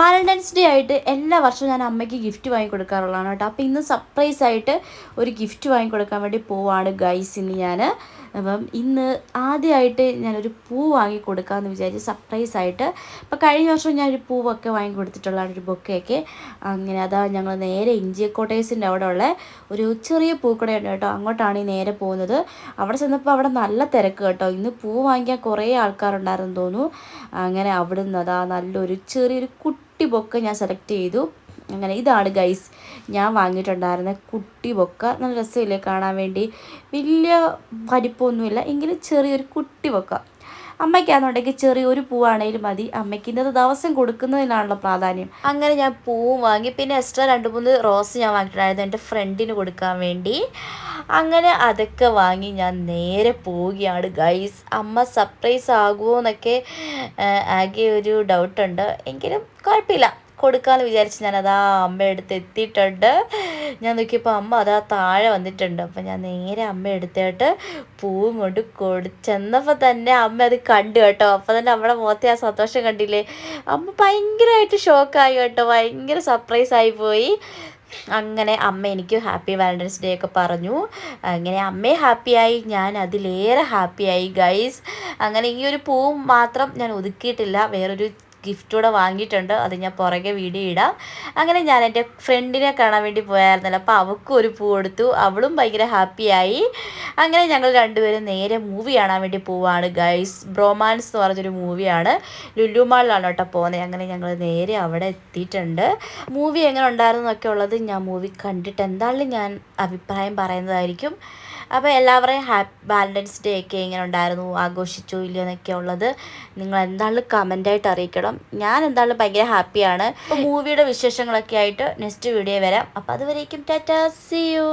Valentine's day ആയിട്ട് എല്ലാ വർഷവും ഞാൻ അമ്മയ്ക്ക് ഗിഫ്റ്റ് വാങ്ങി കൊടുക്കാറുള്ളതാണ് കേട്ടോ. അപ്പോൾ ഇന്ന് സർപ്രൈസ് ആയിട്ട് ഒരു ഗിഫ്റ്റ് വാങ്ങി കൊടുക്കാൻ വേണ്ടി പോവാണ് ഗൈസ് ഇന്ന് ഞാൻ. അപ്പം ഇന്ന് ആദ്യമായിട്ട് ഞാനൊരു പൂ വാങ്ങി കൊടുക്കാമെന്ന് വിചാരിച്ച് സർപ്രൈസ് ആയിട്ട്. അപ്പോൾ കഴിഞ്ഞ വർഷം ഞാനൊരു പൂവൊക്കെ വാങ്ങി കൊടുത്തിട്ടുള്ളതാണ്, ഒരു ബൊക്കെയൊക്കെ. അങ്ങനെ അതാ ഞങ്ങൾ നേരെ ഇഞ്ചി കോട്ടേഴ്സിൻ്റെ അവിടെ ഉള്ള ഒരു ചെറിയ പൂക്കടയുണ്ട് കേട്ടോ, അങ്ങോട്ടാണ് ഈ നേരെ പോകുന്നത്. അവിടെ ചെന്നപ്പോൾ അവിടെ നല്ല തിരക്ക് കേട്ടോ. ഇന്ന് പൂ വാങ്ങിക്കാൻ കുറേ ആൾക്കാരുണ്ടായിരുന്നു തോന്നുന്നു. അങ്ങനെ അവിടുന്ന് അതാ നല്ലൊരു ചെറിയൊരു കുട്ടി ബൊക്ക ഞാൻ സെലക്ട് ചെയ്തു. അങ്ങനെ ഇതാണ് ഗൈസ് ഞാൻ വാങ്ങിയിട്ടുണ്ടായിരുന്ന കുട്ടി ബൊക്ക. നല്ല രസമില്ലേ കാണാൻ വേണ്ടി, വലിയ വലിപ്പമൊന്നുമില്ല എങ്കിലും ചെറിയൊരു കുട്ടി ബൊക്ക. അമ്മയ്ക്കാണെന്നുണ്ടെങ്കിൽ ചെറിയൊരു പൂവാണെങ്കിലും മതി, അമ്മയ്ക്ക് ഇന്നത്തെ ദിവസം കൊടുക്കുന്നതിനാണല്ലോ പ്രാധാന്യം. അങ്ങനെ ഞാൻ പൂവും വാങ്ങി, പിന്നെ എക്സ്ട്രാ 2-3 റോസ് ഞാൻ വാങ്ങിയിട്ടുണ്ടായിരുന്നു എൻ്റെ ഫ്രണ്ടിന് കൊടുക്കാൻ വേണ്ടി. അങ്ങനെ അതൊക്കെ വാങ്ങി ഞാൻ നേരെ പോവുകയാണ് ഗൈസ്. അമ്മ സർപ്രൈസ് ആകുമോ എന്നൊക്കെ ആകെ ഒരു ഡൗട്ടുണ്ട്, എങ്കിലും കുഴപ്പമില്ല, കൊടുക്കാമെന്ന് വിചാരിച്ച് ഞാനതാ അമ്മ എടുത്ത് എത്തിയിട്ടുണ്ട്. ഞാൻ നോക്കിയപ്പോൾ അമ്മ അതാ താഴെ വന്നിട്ടുണ്ട്. അപ്പം ഞാൻ നേരെ അമ്മ എടുത്തിട്ട് പൂവും കൊണ്ട് ചെന്നപ്പോൾ തന്നെ അമ്മ അത് കണ്ടു കേട്ടോ. അപ്പോൾ തന്നെ നമ്മുടെ മുഖത്തെ ആ സന്തോഷം കണ്ടില്ലേ, അമ്മ ഭയങ്കരമായിട്ട് ഷോക്കായി കേട്ടോ, ഭയങ്കര സർപ്രൈസായി പോയി. അങ്ങനെ അമ്മ എനിക്ക് ഹാപ്പി വാലന്റൈൻസ് ഡേ ഒക്കെ പറഞ്ഞു. അങ്ങനെ അമ്മയെ ഹാപ്പിയായി, ഞാൻ അതിലേറെ ഹാപ്പിയായി ഗൈസ്. അങ്ങനെ ഈ ഒരു പൂവും മാത്രം ഞാൻ ഒതുക്കിയിട്ടില്ല, വേറൊരു ഗിഫ്റ്റൂടെ വാങ്ങിയിട്ടുണ്ട്, അത് ഞാൻ പുറകെ വീഡിയോ ഇടാം. അങ്ങനെ ഞാൻ എൻ്റെ ഫ്രണ്ടിനെ കാണാൻ വേണ്ടി പോയായിരുന്നല്ലോ, അപ്പോൾ അവൾക്കും ഒരു പൂ കൊടുത്തു, അവളും ഭയങ്കര ഹാപ്പിയായി. അങ്ങനെ ഞങ്ങൾ രണ്ടുപേരും നേരെ മൂവി കാണാൻ വേണ്ടി പോവുകയാണ് ഗൈസ്. ബ്രോമാൻസ് എന്ന് പറഞ്ഞൊരു മൂവിയാണ്, ലുലു മാളിലാണ് കേട്ടോ പോകുന്നത്. അങ്ങനെ ഞങ്ങൾ നേരെ അവിടെ എത്തിയിട്ടുണ്ട്. മൂവി എങ്ങനെ ഉണ്ടായിരുന്നു എന്നൊക്കെ ഉള്ളത് ഞാൻ മൂവി കണ്ടിട്ട് എന്തായാലും ഞാൻ അഭിപ്രായം പറയുന്നതായിരിക്കും. അപ്പോൾ എല്ലാവരെയും വാലന്റൈൻസ് ഡേ ഒക്കെ എങ്ങനെ ഉണ്ടായിരുന്നു, ആഘോഷിച്ചോ ഇല്ലയോ എന്നൊക്കെ ഉള്ളത് നിങ്ങൾ എന്തായാലും കമൻറ്റായിട്ട് അറിയിക്കണം. ഞാൻ എന്തായാലും ഭയങ്കര ഹാപ്പിയാണ്. അപ്പോൾ മൂവിയുടെ വിശേഷങ്ങളൊക്കെ ആയിട്ട് നെക്സ്റ്റ് വീഡിയോ വരാം. അപ്പോൾ അതുവരേക്കും ടാറ്റാ, സീ യു.